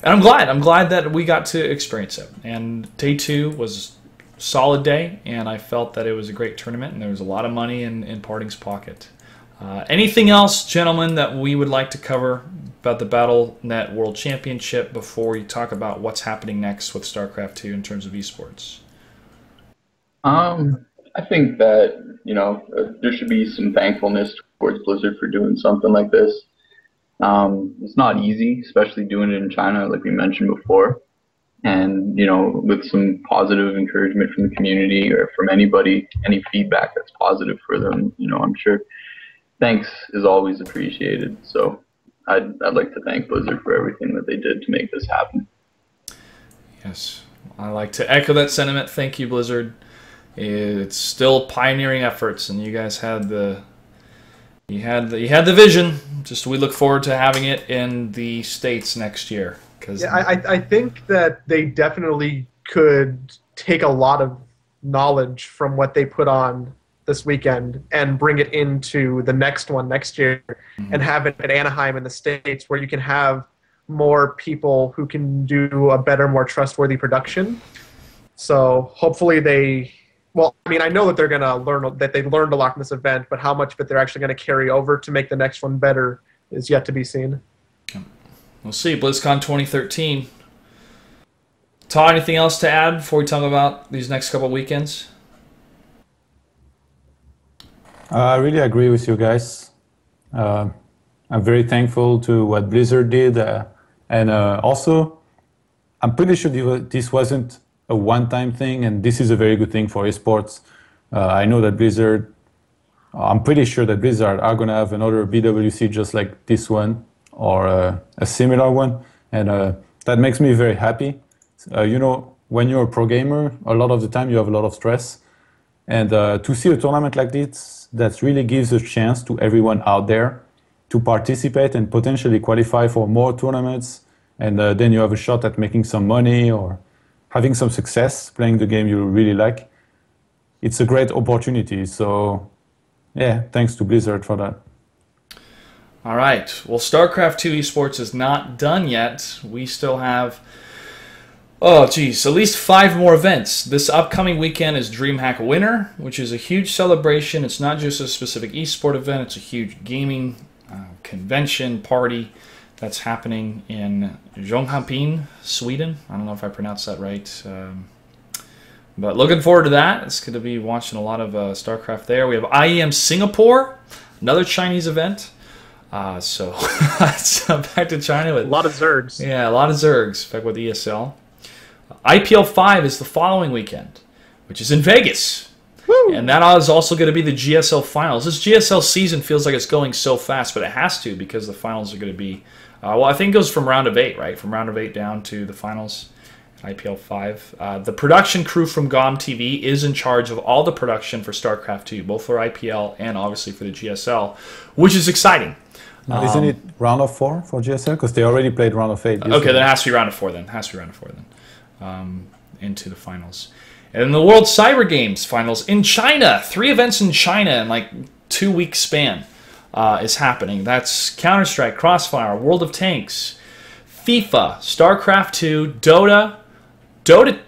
I'm glad that we got to experience it. And day 2 was solid day, and I felt that it was a great tournament, and there was a lot of money in Parting's pocket. Anything else, gentlemen, that we would like to cover about the BattleNet World Championship before we talk about what's happening next with StarCraft 2 in terms of esports? I think that, there should be some thankfulness towards Blizzard for doing something like this. It's not easy, especially doing it in China, like we mentioned before. And, with some positive encouragement from the community or from anybody, any feedback that's positive for them, I'm sure thanks is always appreciated. So I'd like to thank Blizzard for everything that they did to make this happen. Yes, I like to echo that sentiment. Thank you, Blizzard. It's still pioneering efforts, and you guys had the vision. Just we look forward to having it in the States next year. I think that they definitely could take a lot of knowledge from what they put on this weekend and bring it into the next one next year, and have it at Anaheim in the States, where you can have more people who can do a better, more trustworthy production. So hopefully I know that they're going to learn, that they learned a lot from this event, but how much of it they're actually going to carry over to make the next one better is yet to be seen. We'll see. BlizzCon 2013. Todd, anything else to add before we talk about these next couple of weekends? I really agree with you guys. Uh, I'm very thankful to what Blizzard did, and also I'm pretty sure this wasn't a one-time thing, and this is a very good thing for esports. I know that I'm pretty sure that Blizzard are going to have another BWC just like this one, or a similar one, and that makes me very happy. When you're a pro gamer, a lot of the time you have a lot of stress, and to see a tournament like this, that really gives a chance to everyone out there to participate and potentially qualify for more tournaments, and then you have a shot at making some money or having some success playing the game you really like. It's a great opportunity. So, yeah, thanks to Blizzard for that. All right. Well, StarCraft 2 Esports is not done yet. We still have, at least 5 more events. This upcoming weekend is DreamHack Winter, which is a huge celebration. It's not just a specific esport event. It's a huge gaming convention party that's happening in Jönköping, Sweden. I don't know if I pronounced that right. But looking forward to that. It's going to be watching a lot of StarCraft there. We have IEM Singapore, another Chinese event. So back to China. With, a lot of Zergs. Yeah, a lot of Zergs back with ESL. IPL 5 is the following weekend, which is in Vegas. Woo! And that is also going to be the GSL finals. This GSL season feels like it's going so fast, but it has to because the finals are going to be, I think it goes from round of 8, right? From round of 8 down to the finals. IPL 5. The production crew from GOM TV is in charge of all the production for StarCraft 2, both for IPL and obviously for the GSL, which is exciting. Isn't it round of 4 for GSL? Because they already played round of 8. Okay, then it has to be round of 4 then. Into the finals. And then the World Cyber Games finals in China. 3 events in China in like 2-week span is happening. That's Counter-Strike, Crossfire, World of Tanks, FIFA, StarCraft 2, Dota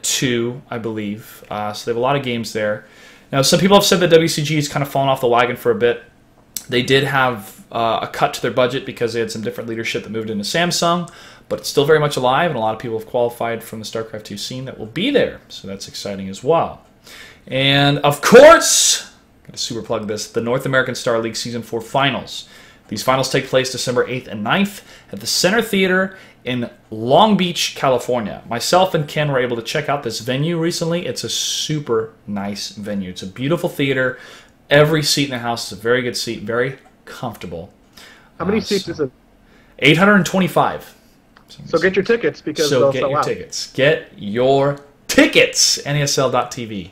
2, I believe. So they have a lot of games there. Now, some people have said that WCG has kind of fallen off the wagon for a bit. They did have a cut to their budget because they had some different leadership that moved into Samsung, but it's still very much alive, and a lot of people have qualified from the StarCraft 2 scene that will be there. So that's exciting as well. And, of course, I'm going to super plug this, the North American Star League Season 4 Finals. These finals take place December 8th and 9th at the Center Theater in Long Beach, California. Myself and Ken were able to check out this venue recently. It's a super nice venue. It's a beautiful theater. Every seat in the house is a very good seat, very comfortable. How many seats is it? 825. So get your tickets because they'll sell out. Get your tickets. NASL.tv.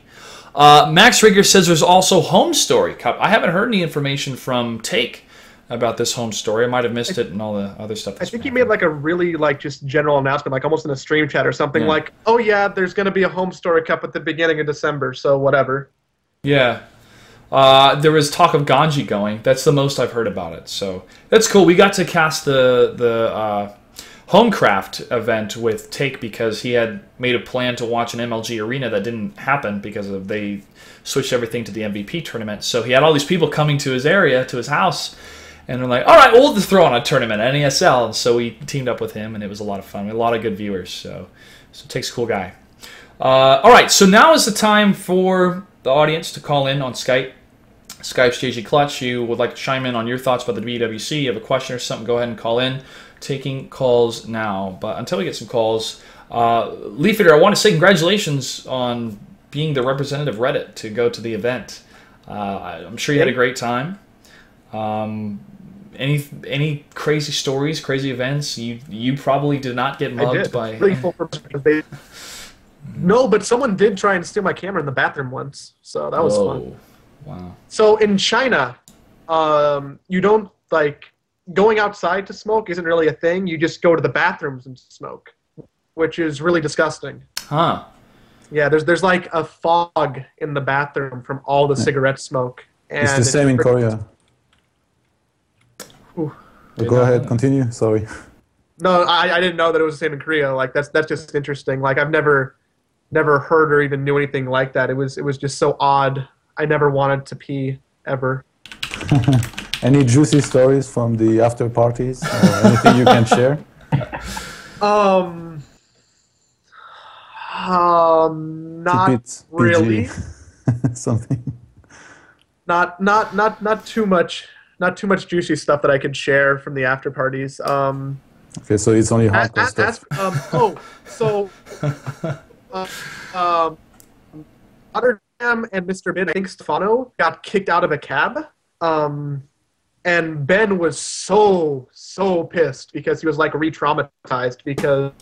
Max Rigger says there's also Home Story Cup. I haven't heard any information from Take about this Home Story. I might have missed it and all the other stuff. I think he made like a really just general announcement, like almost in a stream chat or something, like, oh yeah, there's going to be a Home Story Cup at the beginning of December, so whatever. Yeah. There was talk of Ganji going. That's the most I've heard about it. So that's cool. We got to cast the Homecraft event with Take because he had made a plan to watch an MLG arena that didn't happen because they switched everything to the MVP tournament. So he had all these people coming to his area, to his house, and they're like, all right, we'll throw on a tournament, NASL. And so we teamed up with him, and it was a lot of fun. We had a lot of good viewers. So Take's a cool guy. All right, so now is the time for the audience to call in on Skype. Skype's JG Clutch. You would like to chime in on your thoughts about the BWC. You have a question or something, go ahead and call in. Taking calls now. But until we get some calls, Leaf Eater, I want to say congratulations on being the representative Reddit to go to the event. I'm sure you had a great time. Any crazy stories, crazy events? You probably did not get mugged by... No, but someone did try and steal my camera in the bathroom once, so that was fun. Wow. So in China, you don't, going outside to smoke isn't really a thing. You just go to the bathrooms and smoke, which is really disgusting. Huh. Yeah, there's like a fog in the bathroom from all the cigarette smoke. And it's the same in Korea. Go ahead, continue. Sorry. No, I didn't know that it was the same in Korea. That's just interesting. I've never heard or even knew anything like that. It was just so odd. I never wanted to pee ever. Any juicy stories from the after parties? Or anything you can share? Not really. Something. Not too much not too much juicy stuff that I could share from the after parties. Okay, so it's only hardcore stuff. Um, Rotterdam and Mr. Ben, I think Stefano, got kicked out of a cab. And Ben was so pissed because he was like re-traumatized because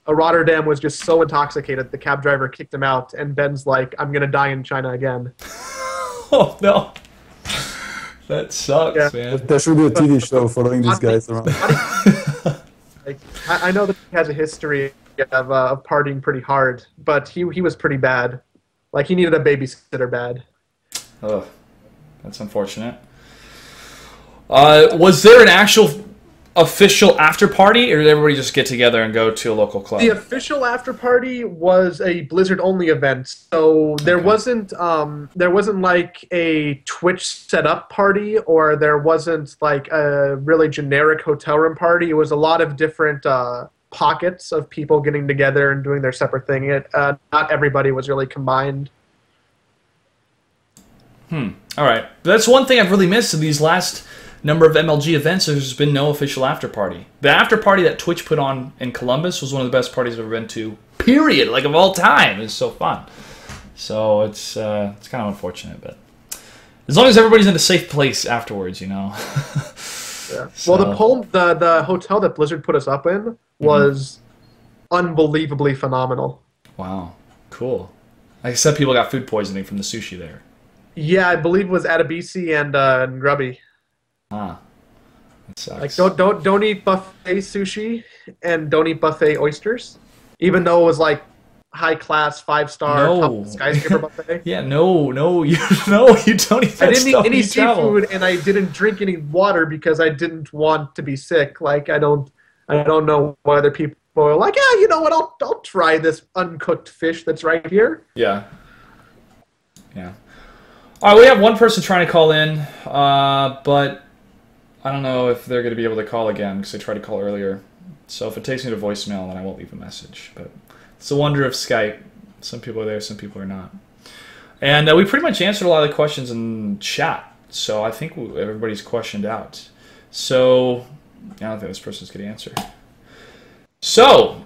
Rotterdam was just so intoxicated. The cab driver kicked him out, and Ben's like, "I'm gonna die in China again." Oh no, that sucks, man. There should be a TV show following these guys around. Like, I know that he has a history of partying pretty hard, but he was pretty bad. Like, he needed a babysitter bad. Oh, that's unfortunate. Was there an actual official after party, or did everybody just get together and go to a local club? The official after party was a Blizzard only event, so there wasn't like a Twitch setup party, or there wasn't like a really generic hotel room party. It was a lot of different pockets of people getting together and doing their separate thing. Not everybody was really combined. All right, that's one thing I've really missed in these last number of MLG events. There's been no official after party. The after party that Twitch put on in Columbus was one of the best parties I've ever been to, period, like of all time. It was so fun. So it's kind of unfortunate, but as long as everybody's in a safe place afterwards, you know. Yeah. Well, the hotel that Blizzard put us up in was unbelievably phenomenal. Wow, cool. I said people got food poisoning from the sushi there. Yeah, I believe it was Adabisi and Grubby. Ah, that sucks. Like, don't eat buffet sushi and don't eat buffet oysters, even though it was like high class 5-star top skyscraper buffet. Yeah, no, you don't eat that. I didn't eat any seafood, and I didn't drink any water because I didn't want to be sick. Like, I don't know why other people are like, yeah, you know what? I'll try this uncooked fish that's right here. Yeah. All right, we have one person trying to call in, but I don't know if they're going to be able to call again because I tried to call earlier. So if it takes me to voicemail, then I won't leave a message. But it's a wonder of Skype. Some people are there, some people are not. And we pretty much answered a lot of the questions in chat. So I think everybody's questioned out. So I don't think this person's going to answer. So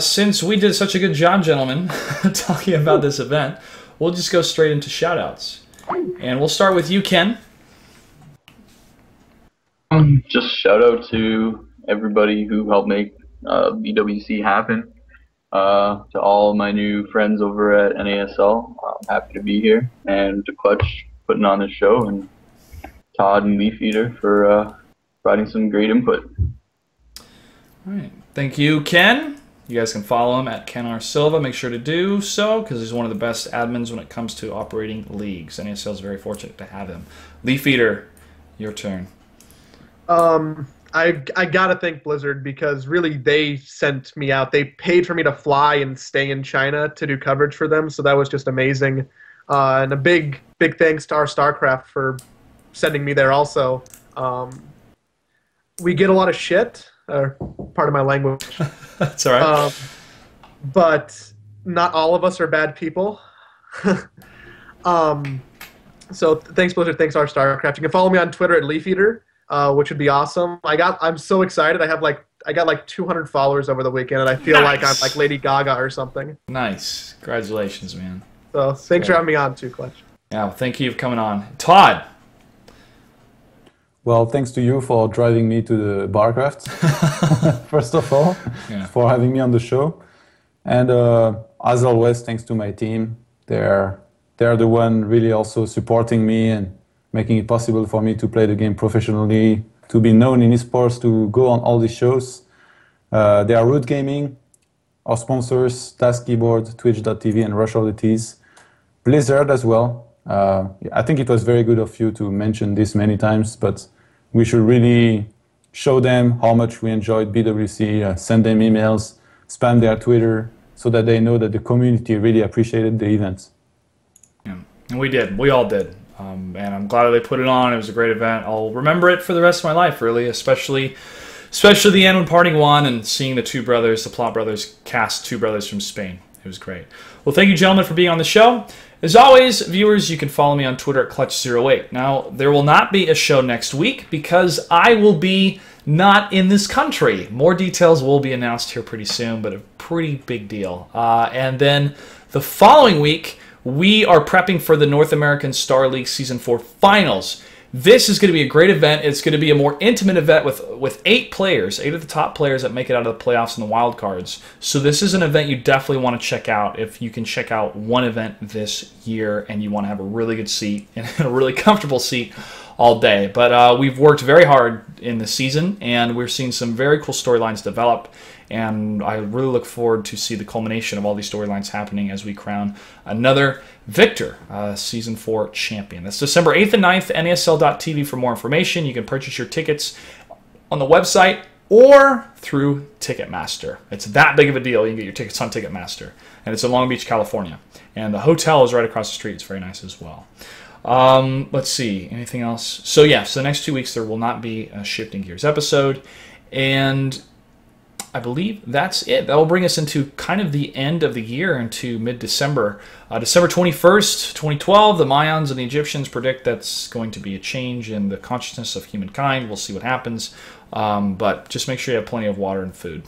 since we did such a good job, gentlemen, talking about this event, we'll just go straight into shout-outs. And we'll start with you, Ken. Just shout out to everybody who helped make BWC happen. To all my new friends over at NASL, I'm happy to be here. And to Clutch putting on this show, and Todd and Leaf Eater for providing some great input. All right. Thank you, Ken. You guys can follow him at Ken R. Silva. Make sure to do so because he's one of the best admins when it comes to operating leagues. NASL is very fortunate to have him. Leaf Eater, your turn. I gotta thank Blizzard because really they sent me out. They paid for me to fly and stay in China to do coverage for them, so that was just amazing. And a big thanks to our StarCraft for sending me there also. We get a lot of shit, part of my language. That's all right. But not all of us are bad people. So thanks Blizzard, thanks our StarCraft. You can follow me on Twitter at LeafEater. Which would be awesome. I'm so excited. I got like 200 followers over the weekend, and I feel like I'm like Lady Gaga or something. Nice. Congratulations, man. So thanks for having me on too, Clutch. Yeah, well, thank you for coming on. Todd. Well, thanks to you for driving me to the Barcraft, first of all, for having me on the show. And as always, thanks to my team. They're the one really also supporting me and making it possible for me to play the game professionally, to be known in esports, to go on all these shows. They are Root Gaming, our sponsors, Task Keyboard, Twitch.tv, and Rush Oddities. Blizzard as well. I think it was very good of you to mention this many times, but we should really show them how much we enjoyed BWC, send them emails, spam their Twitter, so that they know that the community really appreciated the event. Yeah, and we did. We all did. And I'm glad they put it on. It was a great event. I'll remember it for the rest of my life, really, especially the end when parting won and seeing the two brothers, the Plot brothers, cast two brothers from Spain. It was great. Well, thank you, gentlemen, for being on the show. As always, viewers, you can follow me on Twitter at Clutch08. Now, there will not be a show next week because I will be not in this country. More details will be announced here pretty soon, but a pretty big deal. And then the following week, we are prepping for the North American Star League Season 4 Finals. This is going to be a great event. It's going to be a more intimate event with 8 players, 8 of the top players that make it out of the playoffs and the wild cards. So this is an event you definitely want to check out if you can check out one event this year and you want to have a really good seat and a really comfortable seat all day. But we've worked very hard in the season, and we're seeing some very cool storylines develop. And I really look forward to see the culmination of all these storylines happening as we crown another victor, Season 4 champion. That's December 8th and 9th, NASL.TV for more information. You can purchase your tickets on the website or through Ticketmaster. It's that big of a deal. You can get your tickets on Ticketmaster. And it's in Long Beach, California. And the hotel is right across the street. It's very nice as well. Let's see. Anything else? So, yeah, so the next 2 weeks there will not be a Shifting Gears episode. And I believe that's it. That will bring us into kind of the end of the year, into mid-December. December 21st, 2012, the Mayans and the Egyptians predict that's going to be a change in the consciousness of humankind. We'll see what happens. But just make sure you have plenty of water and food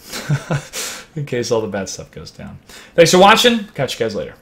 in case all the bad stuff goes down. Thanks for watching. Catch you guys later.